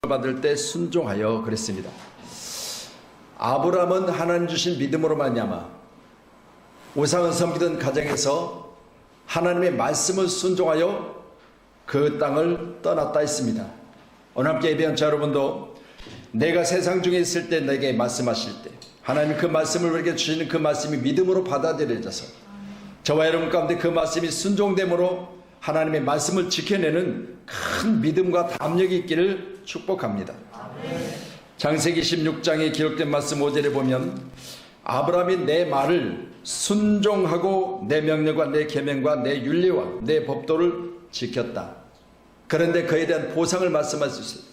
받을 때 순종하여 그랬습니다. 아브라함은 하나님 주신 믿음으로 말미암아 우상을 섬기던 가정에서 하나님의 말씀을 순종하여 그 땅을 떠났다 했습니다. 오늘 함께 예배한 자 여러분도 내가 세상 중에 있을 때 내게 말씀하실 때 하나님 그 말씀을 우리에게 주시는 그 말씀이 믿음으로 받아들여져서 저와 여러분 가운데 그 말씀이 순종됨으로 하나님의 말씀을 지켜내는 큰 믿음과 담력이 있기를 축복합니다. 창세기 16장에 기록된 말씀 5절에 보면 아브라함이 내 말을 순종하고 내 명령과 내 계명과 내 윤리와 내 법도를 지켰다. 그런데 그에 대한 보상을 말씀하셨어요.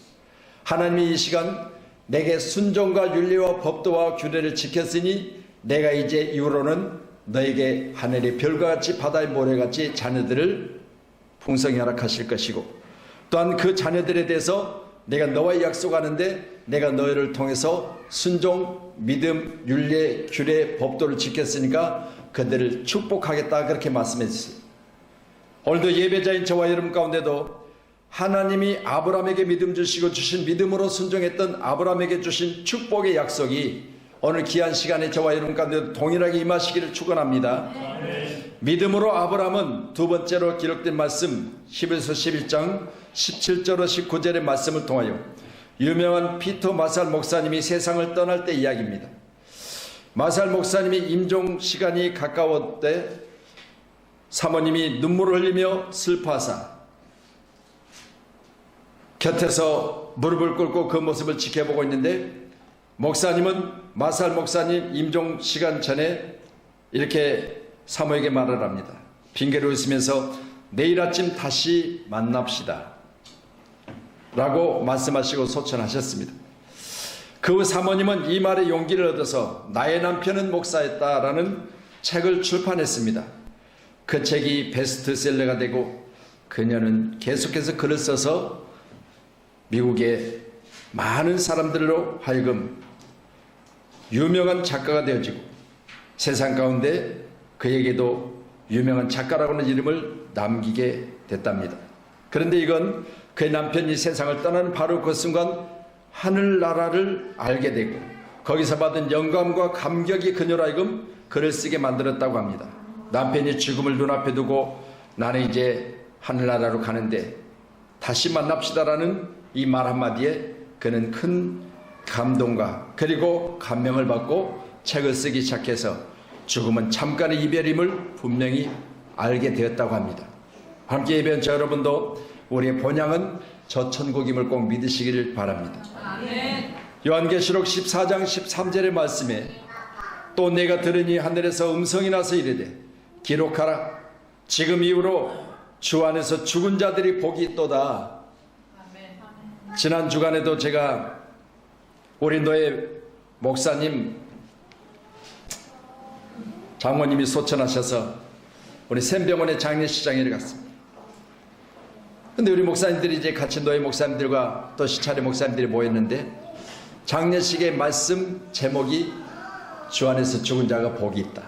하나님이 이 시간 내게 순종과 윤리와 법도와 규례를 지켰으니 내가 이제 이후로는 너에게 하늘의 별과 같이 바다의 모래같이 자녀들을 풍성히 허락하실 것이고 또한 그 자녀들에 대해서 내가 너와 약속하는데 내가 너희를 통해서 순종, 믿음, 윤리, 규례, 법도를 지켰으니까 그들을 축복하겠다 그렇게 말씀해 주세요. 오늘도 예배자인 저와 여러분 가운데도 하나님이 아브라함에게 믿음 주시고 주신 믿음으로 순종했던 아브라함에게 주신 축복의 약속이 오늘 귀한 시간에 저와 여러분 가운데 동일하게 임하시기를 축원합니다. 믿음으로 아브라함은 두 번째로 기록된 말씀 히브리서 11장 17절로 19절의 말씀을 통하여 유명한 피터 마살 목사님이 세상을 떠날 때 이야기입니다. 마살 목사님이 임종 시간이 가까웠을 때 사모님이 눈물을 흘리며 슬퍼하사 곁에서 무릎을 꿇고 그 모습을 지켜보고 있는데 목사님은 마살 목사님 임종 시간 전에 이렇게 사모에게 말을 합니다. 핑계를 웃으면서 내일 아침 다시 만납시다 라고 말씀하시고 소천하셨습니다. 그 사모님은 이 말에 용기를 얻어서 나의 남편은 목사였다라는 책을 출판했습니다. 그 책이 베스트셀러가 되고 그녀는 계속해서 글을 써서 미국의 많은 사람들로 하여금 유명한 작가가 되어지고 세상 가운데 그에게도 유명한 작가라고 하는 이름을 남기게 됐답니다. 그런데 이건 그의 남편이 세상을 떠나는 바로 그 순간 하늘나라를 알게 되고 거기서 받은 영감과 감격이 그녀로 하여금 글을 쓰게 만들었다고 합니다. 남편이 죽음을 눈앞에 두고 나는 이제 하늘나라로 가는데 다시 만납시다라는 이 말 한마디에 그는 큰 감동과 그리고 감명을 받고 책을 쓰기 시작해서 죽음은 잠깐의 이별임을 분명히 알게 되었다고 합니다. 함께 예배한 저 여러분도 우리의 본향은 저 천국임을 꼭 믿으시기를 바랍니다. 아멘. 요한계시록 14장 13절의 말씀에 또 내가 들으니 하늘에서 음성이 나서 이르되 기록하라 지금 이후로 주 안에서 죽은 자들이 복이 있도다. 지난 주간에도 제가 오린도의 목사님 장모님이 소천하셔서 우리 샘병원의 장례식장에 갔습니다. 근데 우리 목사님들이 이제 같이 노예 목사님들과 또 시차례 목사님들이 모였는데 장례식의 말씀 제목이 주 안에서 죽은 자가 복이 있다.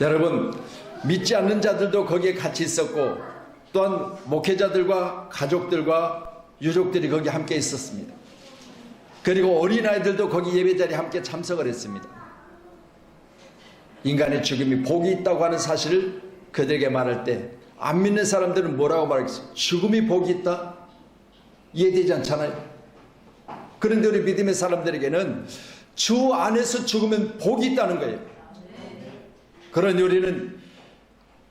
여러분 믿지 않는 자들도 거기에 같이 있었고 또한 목회자들과 가족들과 유족들이 거기 함께 있었습니다. 그리고 어린아이들도 거기 예배자리에 함께 참석을 했습니다. 인간의 죽음이 복이 있다고 하는 사실을 그들에게 말할 때 안 믿는 사람들은 뭐라고 말하겠어요? 죽음이 복이 있다? 이해되지 않잖아요. 그런데 우리 믿음의 사람들에게는 주 안에서 죽으면 복이 있다는 거예요. 그러니 우리는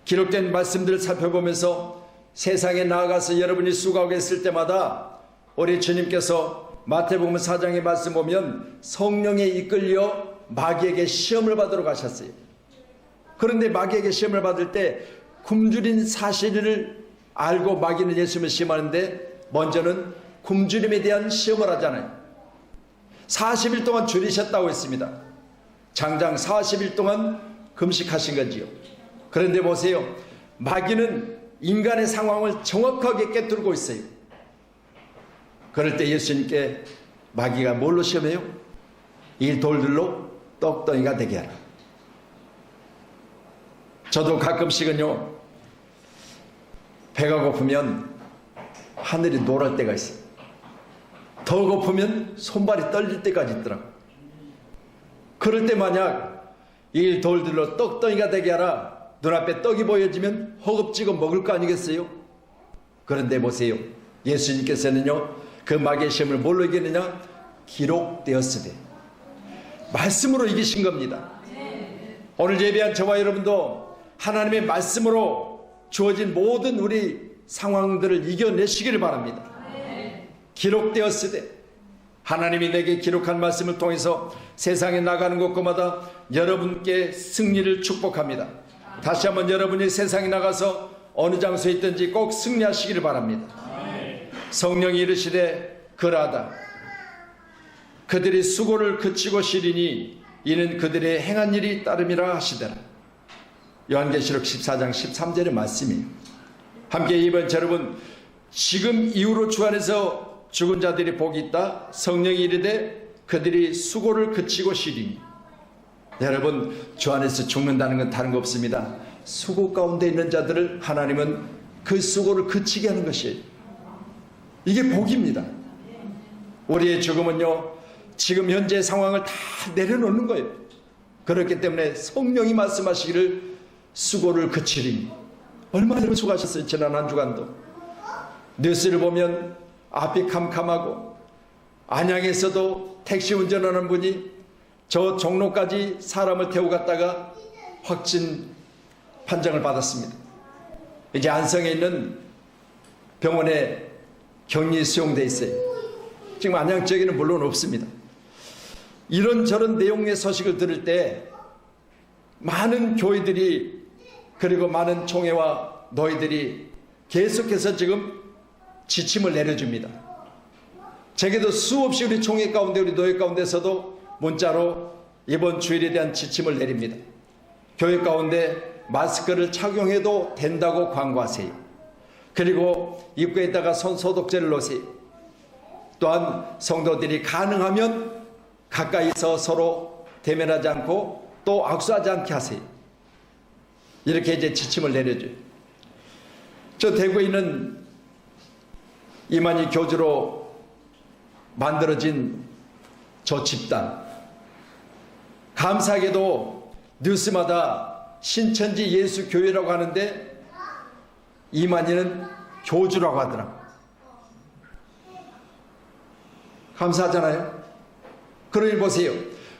기록된 말씀들을 살펴보면서 세상에 나아가서 여러분이 수고하고 있을 때마다 우리 주님께서 마태복음 4장의 말씀 보면 성령에 이끌려 마귀에게 시험을 받으러 가셨어요. 그런데 마귀에게 시험을 받을 때 굶주린 사실을 알고 마귀는 예수님을 시험하는데 먼저는 굶주림에 대한 시험을 하잖아요. 40일 동안 줄이셨다고 했습니다. 장장 40일 동안 금식하신 거지요. 그런데 보세요. 마귀는 인간의 상황을 정확하게 꿰뚫고 있어요. 그럴 때 예수님께 마귀가 뭘로 시험해요? 이 돌들로 떡덩이가 되게 하라. 저도 가끔씩은요 배가 고프면 하늘이 노랄 때가 있어요. 더 고프면 손발이 떨릴 때까지 있더라고. 그럴 때 만약 이 돌들로 떡덩이가 되게 하라. 눈앞에 떡이 보여지면 허겁지겁 먹을 거 아니겠어요? 그런데 보세요. 예수님께서는요, 그 마귀의 시험을 뭘로 이기느냐? 기록되었으되. 말씀으로 이기신 겁니다. 오늘 예배한 저와 여러분도 하나님의 말씀으로 주어진 모든 우리 상황들을 이겨내시기를 바랍니다. 기록되었으되, 하나님이 내게 기록한 말씀을 통해서 세상에 나가는 곳마다 여러분께 승리를 축복합니다. 다시 한번 여러분이 세상에 나가서 어느 장소에 있든지 꼭 승리하시기를 바랍니다. 성령이 이르시되 그러하다. 그들이 수고를 그치고 쉬리니 이는 그들의 행한 일이 따름이라 하시더라. 요한계시록 14장 13절의 말씀이에요. 함께 이번 여러분, 지금 이후로 주 안에서 죽은 자들이 복이 있다. 성령이 이르되 그들이 수고를 그치고 쉬리니. 여러분, 주 안에서 죽는다는 건 다른 거 없습니다. 수고 가운데 있는 자들을 하나님은 그 수고를 그치게 하는 것이에요. 이게 복입니다. 우리의 죽음은요, 지금 현재 상황을 다 내려놓는 거예요. 그렇기 때문에 성령이 말씀하시기를 수고를 그치리니. 얼마나 수고하셨어요, 지난 한 주간도. 뉴스를 보면 앞이 캄캄하고, 안양에서도 택시 운전하는 분이 저 종로까지 사람을 태우고 갔다가 확진 판정을 받았습니다. 이제 안성에 있는 병원에 격리 수용돼 있어요. 지금 안양 지역에는 물론 없습니다. 이런저런 내용의 소식을 들을 때 많은 교회들이, 그리고 많은 총회와 노회들이 계속해서 지금 지침을 내려줍니다. 제게도 수없이 우리 총회 가운데, 우리 노회 가운데서도 문자로 이번 주일에 대한 지침을 내립니다. 교회 가운데 마스크를 착용해도 된다고 광고하세요. 그리고 입구에다가 손 소독제를 놓으세요. 또한 성도들이 가능하면 가까이서 서로 대면하지 않고 또 악수하지 않게 하세요. 이렇게 이제 지침을 내려줘요. 저 대구에 있는 이만희 교주로 만들어진 저 집단, 감사하게도 뉴스마다 신천지 예수교회라고 하는데 이만희는 교주라고 하더라고요. 감사하잖아요. 그러니 보세요.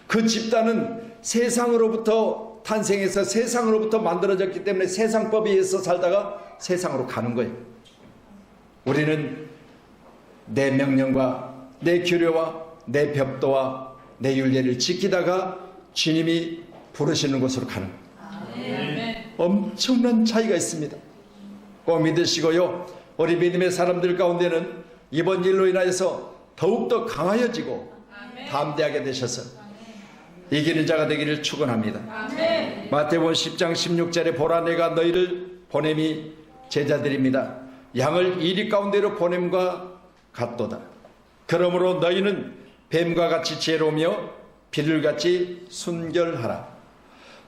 그 집단은 세상으로부터 탄생해서 세상으로부터 만들어졌기 때문에 세상법에 의해서 살다가 세상으로 가는 거예요. 우리는 내 명령과 내 규례와 내 법도와 내 율례를 지키다가 주님이 부르시는 곳으로 가는 거예요. 엄청난 차이가 있습니다. 꼭 믿으시고요, 우리 믿음의 사람들 가운데는 이번 일로 인하여서 더욱더 강하여지고 담대하게 되셔서 이기는 자가 되기를 축원합니다. 마태복음 10장 16절에 보라, 내가 너희를 보냄이 제자들입니다. 양을 이리 가운데로 보냄과 같도다. 그러므로 너희는 뱀과 같이 지혜로우며 비둘같이 순결하라.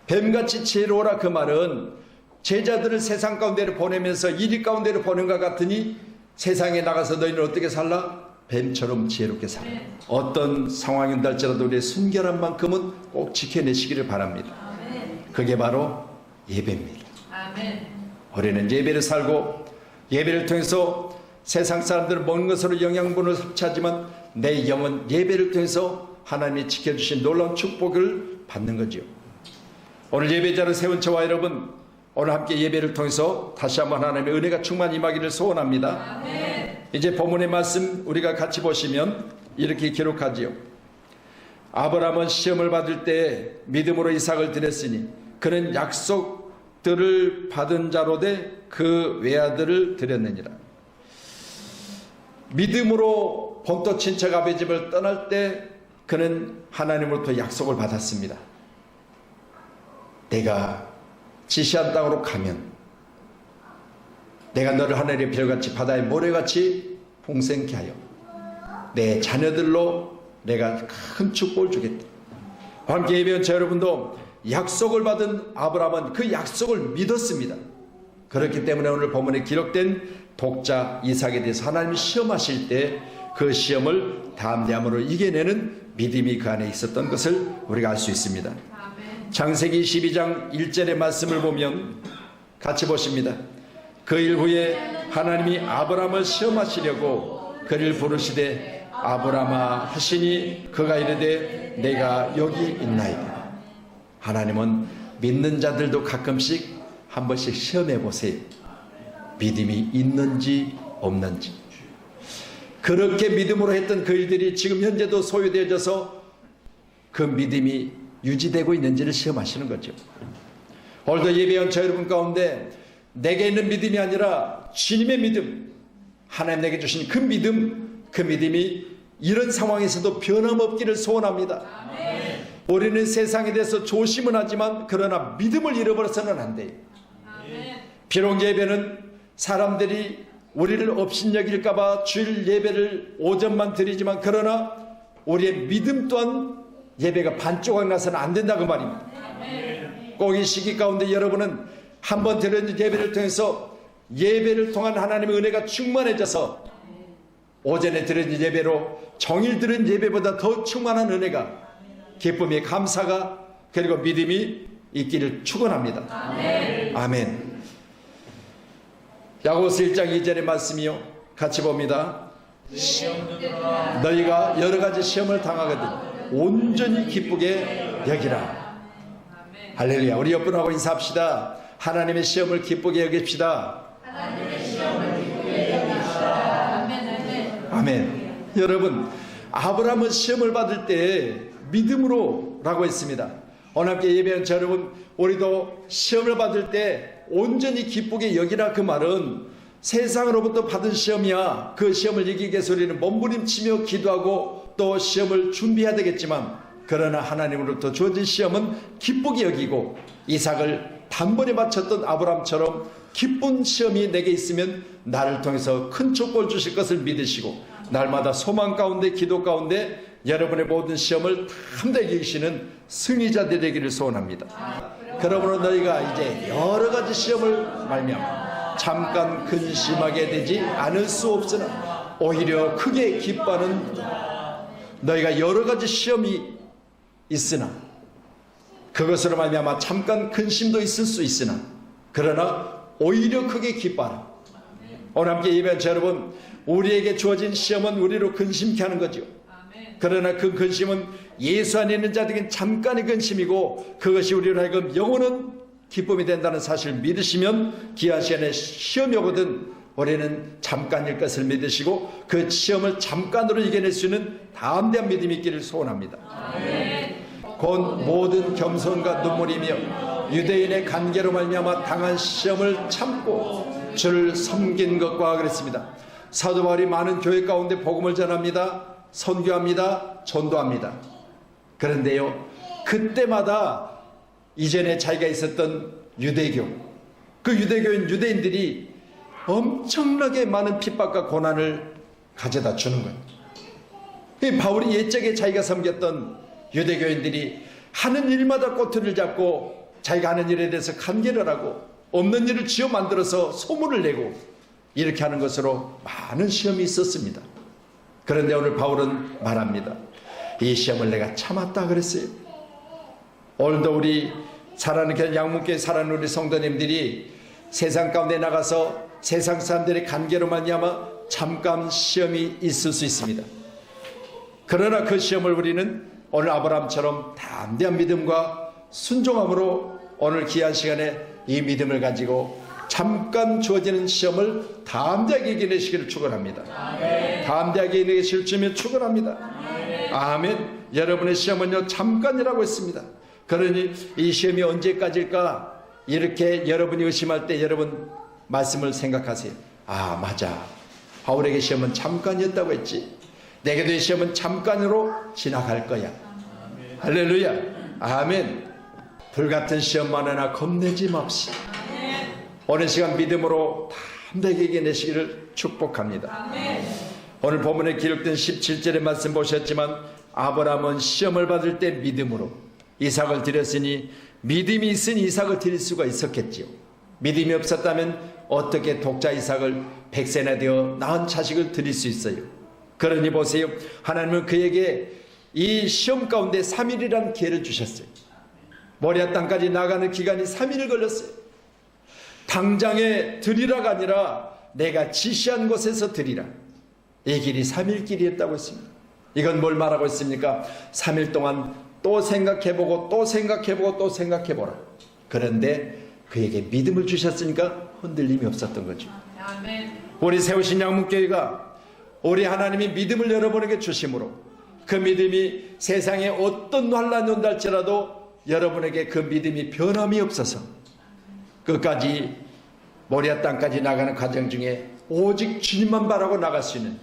뱀같이 지혜로우라, 그 말은 제자들을 세상 가운데로 보내면서 이리 가운데로 보낸 것 같으니 세상에 나가서 너희는 어떻게 살라? 뱀처럼 지혜롭게 살라. 어떤 상황인지 할지라도 우리의 순결한 만큼은 꼭 지켜내시기를 바랍니다. 그게 바로 예배입니다. 우리는 예배를 살고 예배를 통해서 세상 사람들은 먹는 것으로 영양분을 섭취하지만 내 영은 예배를 통해서 하나님이 지켜주신 놀라운 축복을 받는 거지요. 오늘 예배자를 세운 저와 여러분, 오늘 함께 예배를 통해서 다시 한번 하나님의 은혜가 충만히 임하기를 소원합니다. 이제 본문의 말씀 우리가 같이 보시면 이렇게 기록하지요. 아브라함은 시험을 받을 때 믿음으로 이삭을 드렸으니 그는 약속들을 받은 자로되 그 외아들을 드렸느니라. 믿음으로 본토 친척 아버지 집을 떠날 때 그는 하나님으로부터 약속을 받았습니다. 내가 지시한 땅으로 가면 내가 너를 하늘의 별같이 바다의 모래같이 풍성케 하여 내 자녀들로 내가 큰 축복을 주겠다. 함께 예배한 저 여러분도 약속을 받은 아브라함은 그 약속을 믿었습니다. 그렇기 때문에 오늘 본문에 기록된 독자 이삭에 대해서 하나님이 시험하실 때 그 시험을 담대함으로 이겨내는 믿음이 그 안에 있었던 것을 우리가 알 수 있습니다. 창세기 12장 1절의 말씀을 보면 같이 보십니다. 그 일 후에 하나님이 아브라함을 시험하시려고 그를 부르시되 아브라함아 하시니 그가 이르되 내가 여기 있나이다. 하나님은 믿는 자들도 가끔씩 한 번씩 시험해 보세요. 믿음이 있는지 없는지. 그렇게 믿음으로 했던 그 일들이 지금 현재도 소유되어져서 그 믿음이 유지되고 있는지를 시험하시는 거죠. 오늘도 예배한 저 여러분 가운데 내게 있는 믿음이 아니라 주님의 믿음, 하나님 내게 주신 그 믿음이 이런 상황에서도 변함없기를 소원합니다. 아멘. 우리는 세상에 대해서 조심은 하지만 그러나 믿음을 잃어버려서는 안 돼요. 아멘. 비록 예배는 사람들이 우리를 업신여길까봐 주일 예배를 오전만 드리지만 그러나 우리의 믿음 또한 예배가 반쪽각 나서는 안 된다 그 말입니다. 꼭 이 시기 가운데 여러분은 한번 드리는 예배를 통해서 예배를 통한 하나님의 은혜가 충만해져서 오전에 드리는 예배로 정일 드리는 예배보다 더 충만한 은혜가, 기쁨이, 감사가, 그리고 믿음이 있기를 축원합니다. 아멘. 아멘. 야고보서 1장 2절의 말씀이요, 같이 봅니다. 너희가 여러 가지 시험을 당하거든 온전히 기쁘게 여기라. 할렐루야. 우리 옆분하고 인사합시다. 하나님의 시험을 기쁘게 여깁시다. 하나님의 시험을 기쁘게 여깁시다. 아멘. 아멘. 여러분, 아브라함은 시험을 받을 때 믿음으로 라고 했습니다. 오늘 함께 예배한 저 여러분, 우리도 시험을 받을 때 온전히 기쁘게 여기라. 그 말은 세상으로부터 받은 시험이야. 그 시험을 이기기 위해서 우리는 몸부림치며 기도하고 또 시험을 준비해야 되겠지만, 그러나 하나님으로부터 주어진 시험은 기쁘게 여기고, 이삭을 단번에 바쳤던 아브라함처럼 기쁜 시험이 내게 있으면 나를 통해서 큰 축복을 주실 것을 믿으시고, 날마다 소망 가운데 기도 가운데 여러분의 모든 시험을 담대히 이기시는 승리자들이 되기를 소원합니다. 그러므로 너희가 이제 여러 가지 시험을 말미암아 잠깐 근심하게 되지 않을 수 없으나 오히려 크게 기뻐하는 너희가 여러 가지 시험이 있으나 그것으로 말미암아 잠깐 근심도 있을 수 있으나 그러나 오히려 크게 기뻐하라. 오늘 함께 예배한 저 여러분, 우리에게 주어진 시험은 우리로 근심케 하는 거죠. 그러나 그 근심은 예수 안에 있는 자들에게는 잠깐의 근심이고 그것이 우리로 하여금 영원한 기쁨이 된다는 사실을 믿으시면 귀한 시간에 시험이 오거든 우리는 잠깐일 것을 믿으시고 그 시험을 잠깐으로 이겨낼 수 있는 담대한 믿음이 있기를 소원합니다. 곧 모든 겸손과 눈물이며 유대인의 관계로 말미암아 당한 시험을 참고 주를 섬긴 것과 그랬습니다. 사도 바울이 많은 교회 가운데 복음을 전합니다. 선교합니다. 전도합니다. 그런데요, 그때마다 이전에 자기가 있었던 유대교, 그 유대인들이 엄청나게 많은 핍박과 고난을 가져다 주는 거예요. 바울이 옛적에 자기가 섬겼던 유대교인들이 하는 일마다 꼬투리를 잡고 자기가 하는 일에 대해서 간계를 하고 없는 일을 지어 만들어서 소문을 내고 이렇게 하는 것으로 많은 시험이 있었습니다. 그런데 오늘 바울은 말합니다. 이 시험을 내가 참았다 그랬어요. 오늘도 우리 사랑하는 교회 양문교회 사랑하는 우리 성도님들이 세상 가운데 나가서 세상 사람들의 관계로 말미암아 잠깐 시험이 있을 수 있습니다. 그러나 그 시험을 우리는 오늘 아브라함처럼 담대한 믿음과 순종함으로 오늘 귀한 시간에 이 믿음을 가지고 잠깐 주어지는 시험을 담대하게 이겨내시기를 축원합니다. 담대하게 이겨내실 주면 축원합니다. 아멘. 여러분의 시험은요 잠깐이라고 했습니다. 그러니 이 시험이 언제까지일까 이렇게 여러분이 의심할 때 여러분 말씀을 생각하세요. 아 맞아, 바울에게 시험은 잠깐이었다고 했지. 내게도 이 시험은 잠깐으로 지나갈 거야. 할렐루야. 아멘. 불같은 시험 많으나 겁내지 맙시다. 오늘 시간 믿음으로 담대하게 이겨내시기를 축복합니다. 오늘 본문에 기록된 17절의 말씀 보셨지만 아브라함은 시험을 받을 때 믿음으로 이삭을 드렸으니 믿음이 있으니 이삭을 드릴 수가 있었겠지요. 믿음이 없었다면 어떻게 독자 이삭을 100세나 되어 낳은 자식을 드릴 수 있어요? 그러니 보세요. 하나님은 그에게 이 시험 가운데 3일이라는 기회를 주셨어요. 모리아 땅까지 나가는 기간이 3일을 걸렸어요. 당장에 드리라가 아니라 내가 지시한 곳에서 드리라. 이 길이 3일 길이었다고 했습니다. 이건 뭘 말하고 있습니까? 3일 동안 또 생각해보고 또 생각해보고 또 생각해보라. 그런데 그에게 믿음을 주셨으니까 흔들림이 없었던 거죠. 우리 세우신 양문교회가 우리 하나님이 믿음을 여러분에게 주심으로 그 믿음이 세상에 어떤 환란이 온달지라도 여러분에게 그 믿음이 변함이 없어서 끝까지 모리아 땅까지 나가는 과정 중에 오직 주님만 바라고 나갈 수 있는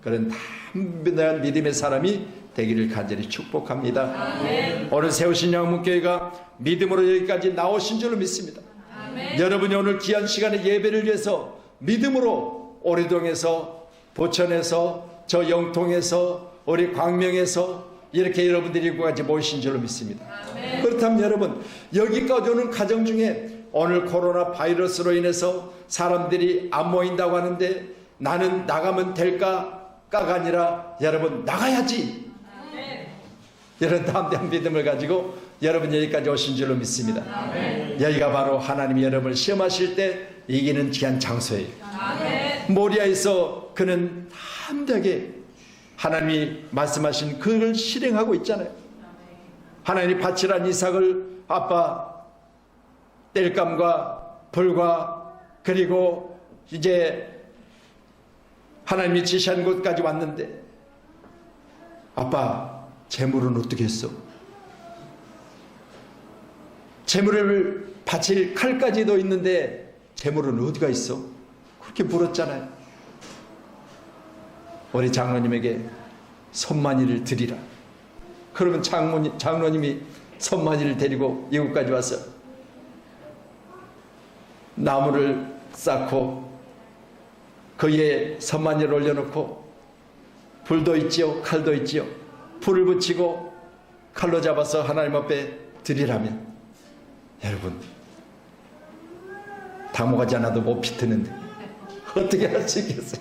그런 담대한 믿음의 사람이 되기를 간절히 축복합니다. 아멘. 오늘 세우신 양문교회가 믿음으로 여기까지 나오신 줄로 믿습니다. 아멘. 여러분이 오늘 귀한 시간에 예배를 위해서 믿음으로 오리동에서 부천에서 저 영통에서 우리 광명에서 이렇게 여러분들이 여기까지 모이신 줄로 믿습니다. 아멘. 그렇다면 여러분 여기까지 오는 과정 중에 오늘 코로나 바이러스로 인해서 사람들이 안 모인다고 하는데 나는 나가면 될까가 아니라 여러분 나가야지. 이런 담대한 믿음을 가지고 여러분 여기까지 오신 줄로 믿습니다. 아멘. 여기가 바로 하나님이 여러분을 시험하실 때 이기는 귀한 장소예요. 아멘. 모리아에서 그는 담대하게 하나님이 말씀하신 그걸 실행하고 있잖아요. 하나님이 바치란 이삭을 아빠 땔감과 불과 그리고 이제 하나님이 지시한 곳까지 왔는데 아빠 재물은 어떻게 했어? 재물을 바칠 칼까지도 있는데 재물은 어디가 있어? 그렇게 물었잖아요. 우리 장로님에게 손만이를 드리라. 그러면 장로님이 손만이를 데리고 이곳까지 와서 나무를 쌓고 그 위에 손만이를 올려놓고 불도 있지요 칼도 있지요. 불을 붙이고 칼로 잡아서 하나님 앞에 드리라면 여러분 당혹하지 않아도 못 비트는데 어떻게 할 수 있겠어요?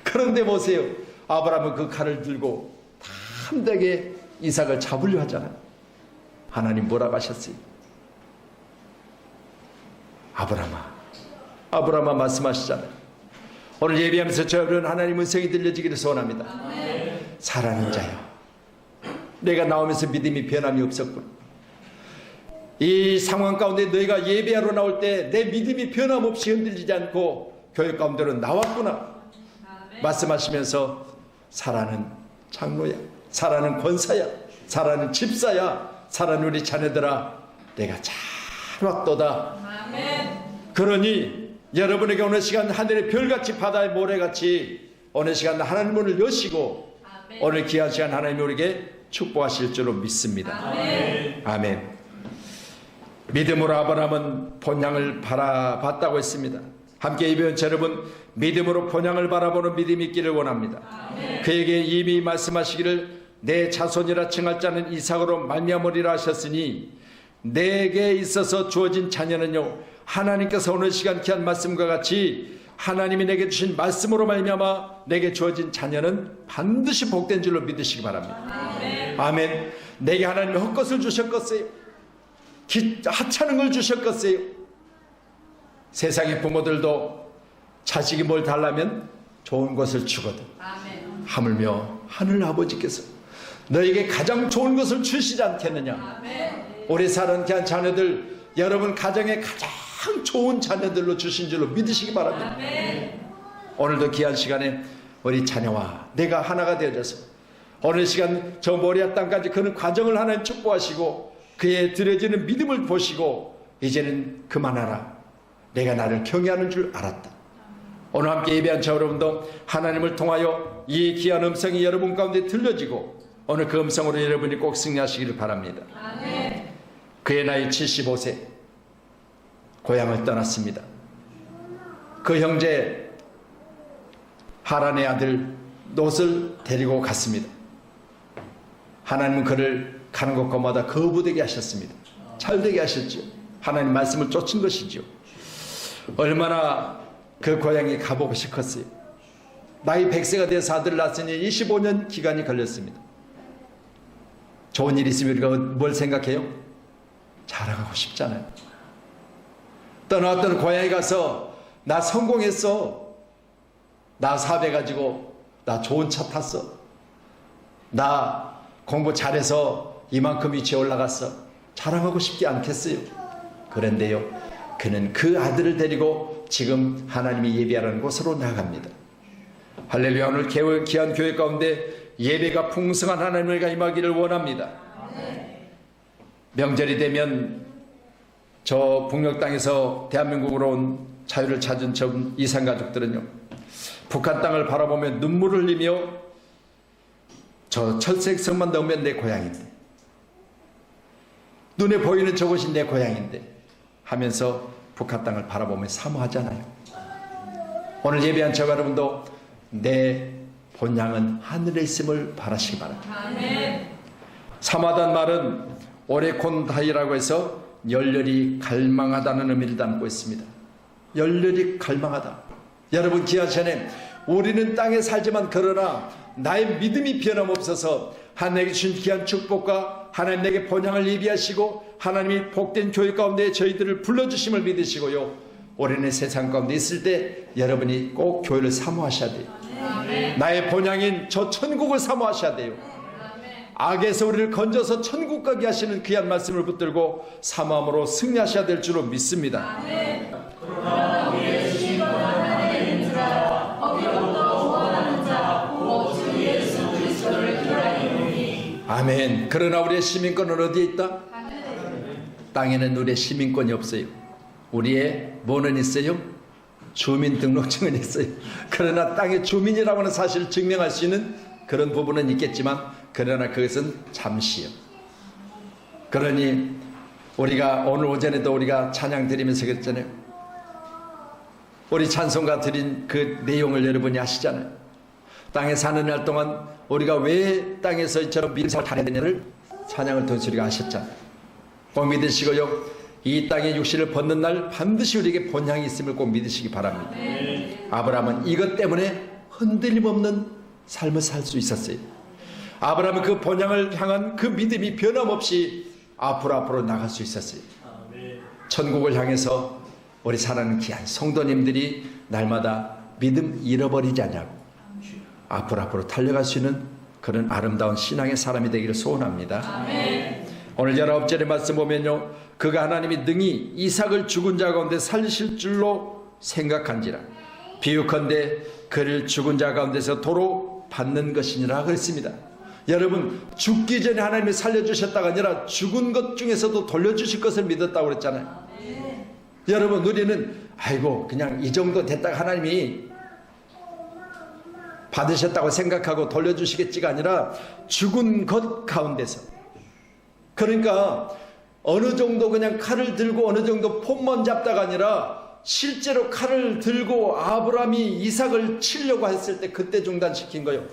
그런데 보세요. 아브라함은 그 칼을 들고 담대하게 이삭을 잡으려 하잖아요. 하나님 뭐라고 하셨어요? 아브라함아 말씀하시잖아요. 오늘 예배하면서 저는 하나님 음성이 들려지기를 소원합니다. 아멘. 사랑하는 자여, 내가 나오면서 믿음이 변함이 없었구나. 이 상황 가운데 너희가 예배하러 나올 때 내 믿음이 변함없이 흔들리지 않고 교회 가운데로 나왔구나. 아멘. 말씀하시면서 사랑하는 장로야, 사랑하는 권사야, 사랑하는 집사야, 사랑하는 우리 자녀들아, 내가 잘 왔도다. 아멘. 그러니 여러분에게 오늘 시간 하늘의 별같이 바다의 모래같이 오늘 시간 하나님 문을 여시고 아멘. 오늘 귀한 시간 하나님이 우리에게 축복하실 줄로 믿습니다. 아멘. 아멘. 믿음으로 아브라함은 본향을 바라봤다고 했습니다. 함께 예배한 여러분, 믿음으로 본향을 바라보는 믿음이 있기를 원합니다. 아멘. 그에게 이미 말씀하시기를 내 자손이라 칭할 자는 이삭으로 말미암으리라 하셨으니 내게 있어서 주어진 자녀는요 하나님께서 오늘 시간 귀한 말씀과 같이 하나님이 내게 주신 말씀으로 말미암아 내게 주어진 자녀는 반드시 복된 줄로 믿으시기 바랍니다. 아멘. 아멘. 내게 하나님이 헛것을 주셨겠어요? 하찮은 걸 주셨겠어요? 세상의 부모들도 자식이 뭘 달라면 좋은 것을 주거든. 아멘. 하물며 하늘 아버지께서 너에게 가장 좋은 것을 주시지 않겠느냐. 아멘. 우리 사는 귀한 자녀들 여러분 가정에 가장 좋은 자녀들로 주신 줄로 믿으시기 바랍니다. 아멘. 오늘도 귀한 시간에 우리 자녀와 내가 하나가 되어져서 오늘 시간 저 모리아 땅까지 그는 과정을 하나님 축복하시고 그의 드려지는 믿음을 보시고 이제는 그만하라. 내가 나를 경외하는 줄 알았다. 오늘 함께 예배한 저 여러분도 하나님을 통하여 이 귀한 음성이 여러분 가운데 들려지고 오늘 그 음성으로 여러분이 꼭 승리하시기를 바랍니다. 아멘. 그의 나이 75세 고향을 떠났습니다. 그 형제 하란의 아들 롯을 데리고 갔습니다. 하나님은 그를 가는 곳마다 거부되게 하셨습니다. 잘되게 하셨죠. 하나님 말씀을 쫓은 것이죠. 얼마나 그 고향에 가보고 싶었어요. 나이 100세가 돼서 아들을 낳았으니 25년 기간이 걸렸습니다. 좋은 일이 있으면 우리가 뭘 생각해요? 자랑하고 싶잖아요. 떠나왔던 고향에 가서 나 성공했어. 나 사업해 가지고 나 좋은 차 탔어. 나 공부 잘해서 이만큼 위치에 올라갔어. 자랑하고 싶지 않겠어요? 그런데요, 그는 그 아들을 데리고 지금 하나님이 예배하는 곳으로 나갑니다. 할렐루야. 오늘 귀한 교회 가운데 예배가 풍성한 하나님과 임하기를 원합니다. 명절이 되면 저 북녘 땅에서 대한민국으로 온 자유를 찾은 저 이산 가족들은요, 북한 땅을 바라보며 눈물을 흘리며 저 철새성만 넘으면 내 고향인데, 눈에 보이는 저곳이 내 고향인데 하면서 북한 땅을 바라보며 사모하잖아요. 오늘 예배한 저 여러분도 내 본향은 하늘에 있음을 바라시기 바랍니다. 사모하다는 말은 오레콘다이라고 해서 열렬히 갈망하다는 의미를 담고 있습니다. 열렬히 갈망하다. 여러분, 귀한 시간에 우리는 땅에 살지만 그러나 나의 믿음이 변함없어서 하나님에게 주신 귀한 축복과 하나님 내게 본향을 예비하시고 하나님이 복된 교회 가운데 저희들을 불러주심을 믿으시고요, 올해는 세상 가운데 있을 때 여러분이 꼭 교회를 사모하셔야 돼요. 나의 본향인 저 천국을 사모하셔야 돼요. 악에서 우리를 건져서 천국 가게 하시는 귀한 말씀을 붙들고 사모함으로 승리하셔야 될 줄로 믿습니다. 그러나 우리의 주신 권한에 있는 자와 어디로부터 구원하는 자 곧 주 예수 그리스도를 기다리노니. 아멘. 그러나 우리의 시민권은 어디에 있다? 땅에는 우리의 시민권이 없어요. 우리의 뭐는 있어요? 주민등록증은 있어요. 그러나 땅의 주민이라고 하는 사실을 증명할 수 있는 그런 부분은 있겠지만, 그러나 그것은 잠시요. 그러니 우리가 오늘 오전에도 우리가 찬양 드리면서 그랬잖아요. 우리 찬송가 드린 그 내용을 여러분이 아시잖아요. 땅에 사는 날 동안 우리가 왜 땅에서 이처럼 믿음생활을 잘했느냐를 찬양을 통해서 우리가 아셨잖아요. 꼭 믿으시고요, 이 땅에 육신을 벗는 날 반드시 우리에게 본향이 있음을 꼭 믿으시기 바랍니다. 아브라함은 이것 때문에 흔들림 없는 삶을 살 수 있었어요. 아브라함은 그 본향을 향한 그 믿음이 변함없이 앞으로 나갈 수 있었어요. 천국을 향해서 우리 사랑하는 귀한 성도님들이 날마다 믿음 잃어버리지 않냐고 앞으로 달려갈 수 있는 그런 아름다운 신앙의 사람이 되기를 소원합니다. 아멘. 오늘 19절의 말씀 보면요, 그가 하나님이 능히 이삭을 죽은 자 가운데 살리실 줄로 생각한지라 비유컨대 그를 죽은 자 가운데서 도로 받는 것이니라 그랬습니다. 여러분, 죽기 전에 하나님이 살려주셨다가 아니라 죽은 것 중에서도 돌려주실 것을 믿었다고 그랬잖아요. 여러분, 우리는 아이고 그냥 이 정도 됐다가 하나님이 받으셨다고 생각하고 돌려주시겠지가 아니라 죽은 것 가운데서, 그러니까 어느 정도 그냥 칼을 들고 어느 정도 폼만 잡다가 아니라 실제로 칼을 들고 아브라함이 이삭을 치려고 했을 때 그때 중단시킨 거예요.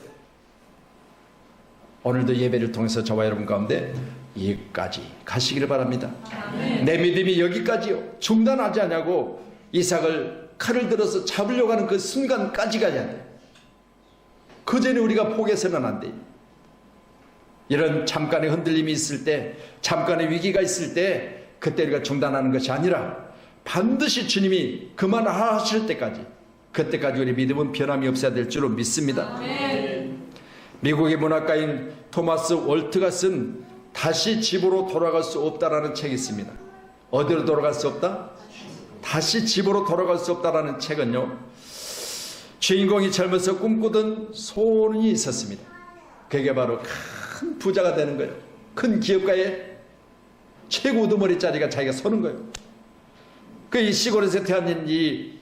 오늘도 예배를 통해서 저와 여러분 가운데 여기까지 가시기를 바랍니다. 아멘. 내 믿음이 여기까지요, 중단하지 않냐고 이삭을 칼을 들어서 잡으려고 하는 그 순간까지 가야 돼. 그 전에 우리가 포기해서는 안 돼요. 이런 잠깐의 흔들림이 있을 때, 잠깐의 위기가 있을 때 그때 우리가 중단하는 것이 아니라 반드시 주님이 그만하실 때까지, 그때까지 우리 믿음은 변함이 없어야 될 줄로 믿습니다. 아멘. 미국의 문학가인 토마스 월트가 쓴 다시 집으로 돌아갈 수 없다라는 책이 있습니다. 어디로 돌아갈 수 없다? 다시 집으로 돌아갈 수 없다라는 책은요, 주인공이 젊어서 꿈꾸던 소원이 있었습니다. 그게 바로 큰 부자가 되는 거예요. 큰 기업가의 최고 우두머리 자리가 자기가 서는 거예요. 그 이 시골에서 태어난 이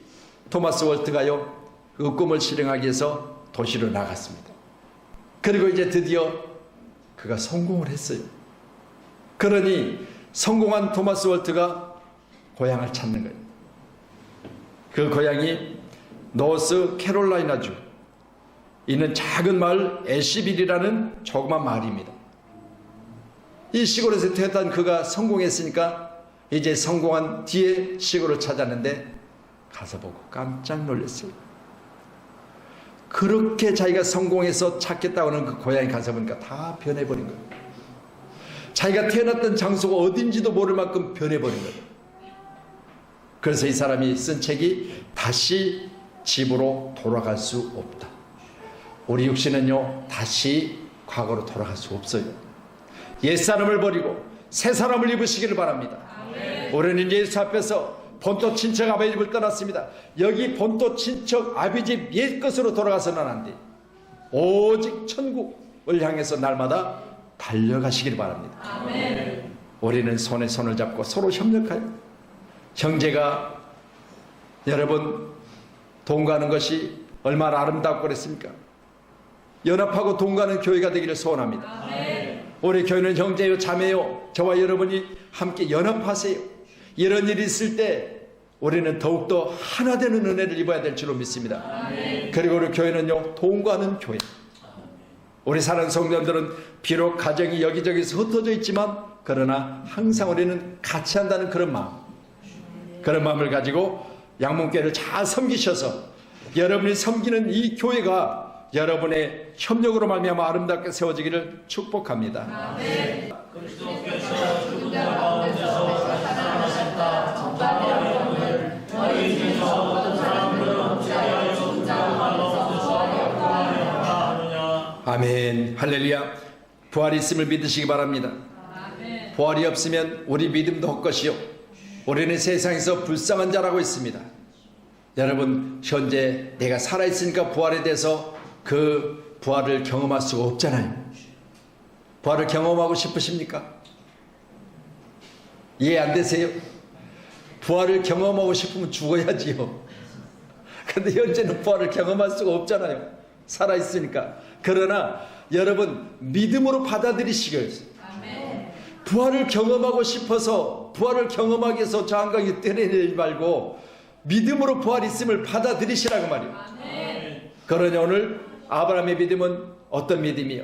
토마스 월트가요, 그 꿈을 실행하기 위해서 도시로 나갔습니다. 그리고 이제 드디어 그가 성공을 했어요. 그러니 성공한 토마스 월트가 고향을 찾는 거예요. 그 고향이 노스 캐롤라이나주 있는 작은 마을 애쉬빌이라는 조그만 마을입니다. 이 시골에서 태어난 그가 성공했으니까 이제 성공한 뒤에 시골을 찾았는데 가서 보고 깜짝 놀랐어요. 그렇게 자기가 성공해서 찾겠다고 하는 그 고향에 가서 보니까 다 변해버린 거예요. 자기가 태어났던 장소가 어딘지도 모를 만큼 변해버린 거예요. 그래서 이 사람이 쓴 책이 다시 집으로 돌아갈 수 없다. 우리 육신은요, 다시 과거로 돌아갈 수 없어요. 옛사람을 버리고 새 사람을 입으시기를 바랍니다. 우리는 예수 앞에서 본토 친척 아버지 집을 떠났습니다. 여기 본토 친척 아버지 집 옛 것으로 돌아가서는 안 돼. 오직 천국을 향해서 날마다 달려가시길 바랍니다. 아멘. 우리는 손에 손을 잡고 서로 협력하여, 형제가 여러분 동거하는 것이 얼마나 아름답고 그랬습니까? 연합하고 동거하는 교회가 되기를 소원합니다. 아멘. 우리 교회는 형제요 자매요, 저와 여러분이 함께 연합하세요. 이런 일이 있을 때 우리는 더욱더 하나 되는 은혜를 입어야 될 줄로 믿습니다. 아멘. 그리고 우리 교회는요, 동거하는 교회. 우리 사랑하는 성도님들은 비록 가정이 여기저기서 흩어져 있지만 그러나 항상 우리는 같이 한다는 그런 마음을 가지고 양문교회를 잘 섬기셔서 여러분이 섬기는 이 교회가 여러분의 협력으로 말미암아 아름답게 세워지기를 축복합니다. 아멘. 그리스도께서 죽은 자 가운데서 살아나셨다. 정말 너희 중에서 어떤 사람들은 자기의 죽은 자 가운데서 부활하였다. 아멘. 할렐루야. 부활이 있음을 믿으시기 바랍니다. 아멘. 부활이 없으면 우리 믿음도 헛것이요, 우리는 세상에서 불쌍한 자라고 있습니다. 여러분, 현재 내가 살아있으니까 부활에 대해서 그 부활을 경험할 수가 없잖아요. 부활을 경험하고 싶으십니까? 이해 안 되세요? 부활을 경험하고 싶으면 죽어야지요. 근데 현재는 부활을 경험할 수가 없잖아요. 살아있으니까. 그러나 여러분, 믿음으로 받아들이시길. 아멘. 부활을 경험하고 싶어서 부활을 경험하기 위해서 저 한강에 때려내지 말고 믿음으로 부활 있음을 받아들이시라고 말이에요. 아멘. 그러니 오늘 아브라함의 믿음은 어떤 믿음이요?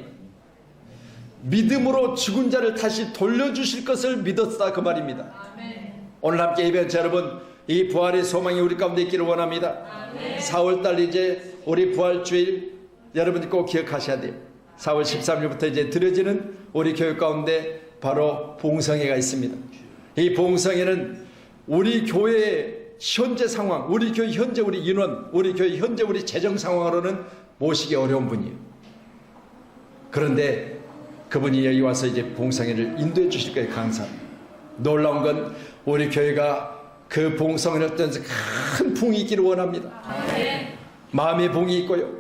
믿음으로 죽은 자를 다시 돌려주실 것을 믿었다, 그 말입니다. 아멘. 오늘 함께 예배한 여러분, 이 부활의 소망이 우리 가운데 있기를 원합니다. 아멘. 4월달 이제 우리 부활주일 여러분들 꼭 기억하셔야 돼요. 4월 13일부터 이제 드려지는 우리 교육 가운데 바로 봉성회가 있습니다. 이 봉성회는 우리 교회의 현재 상황, 우리 교회 현재 우리 인원, 우리 교회 현재 우리 재정 상황으로는 모시기 어려운 분이에요. 그런데 그분이 여기 와서 이제 봉성회를 인도해 주실 거예요. 감사합니다. 놀라운 건 우리 교회가 그 봉성회를 통해서 큰 붕이 있기를 원합니다. 아멘. 마음의 붕이 있고요,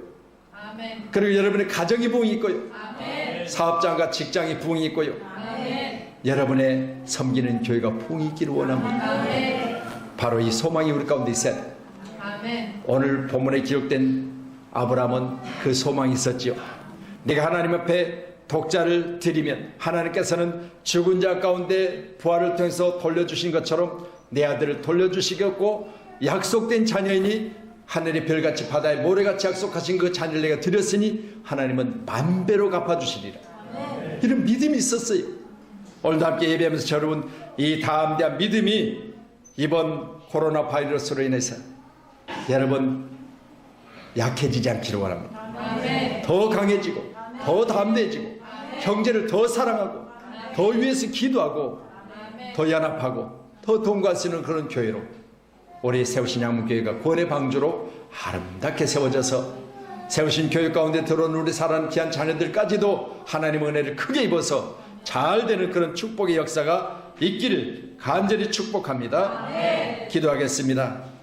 아멘. 그리고 여러분의 가정의 붕이 있고요, 아멘. 사업장과 직장의 붕이 있고요, 아멘. 여러분의 섬기는 교회가 붕이 있기를 원합니다. 아멘. 바로 이 소망이 우리 가운데 있어야 돼요. 아멘. 오늘 본문에 기록된 아브라함은 그 소망이 있었지요. 내가 하나님 앞에 독자를 드리면 하나님께서는 죽은 자 가운데 부활을 통해서 돌려주신 것처럼 내 아들을 돌려주시겠고, 약속된 자녀이니 하늘의 별같이 바다의 모래같이 약속하신 그 자녀를 내가 드렸으니 하나님은 만배로 갚아주시리라. 이런 믿음이 있었어요. 오늘도 함께 예배하면서 여러분, 이 담대한 믿음이 이번 코로나 바이러스로 인해서 여러분 약해지지 않기를 원합니다. 아멘. 더 강해지고 더 담대해지고 형제를 더 사랑하고 더 위해서 기도하고 더 연합하고 더 동거할 수 있는 그런 교회로 우리 세우신 양문교회가 구원의 방주로 아름답게 세워져서 세우신 교회 가운데 들어온 우리 사랑하는 귀한 자녀들까지도 하나님의 은혜를 크게 입어서 잘 되는 그런 축복의 역사가 있기를 간절히 축복합니다. 기도하겠습니다.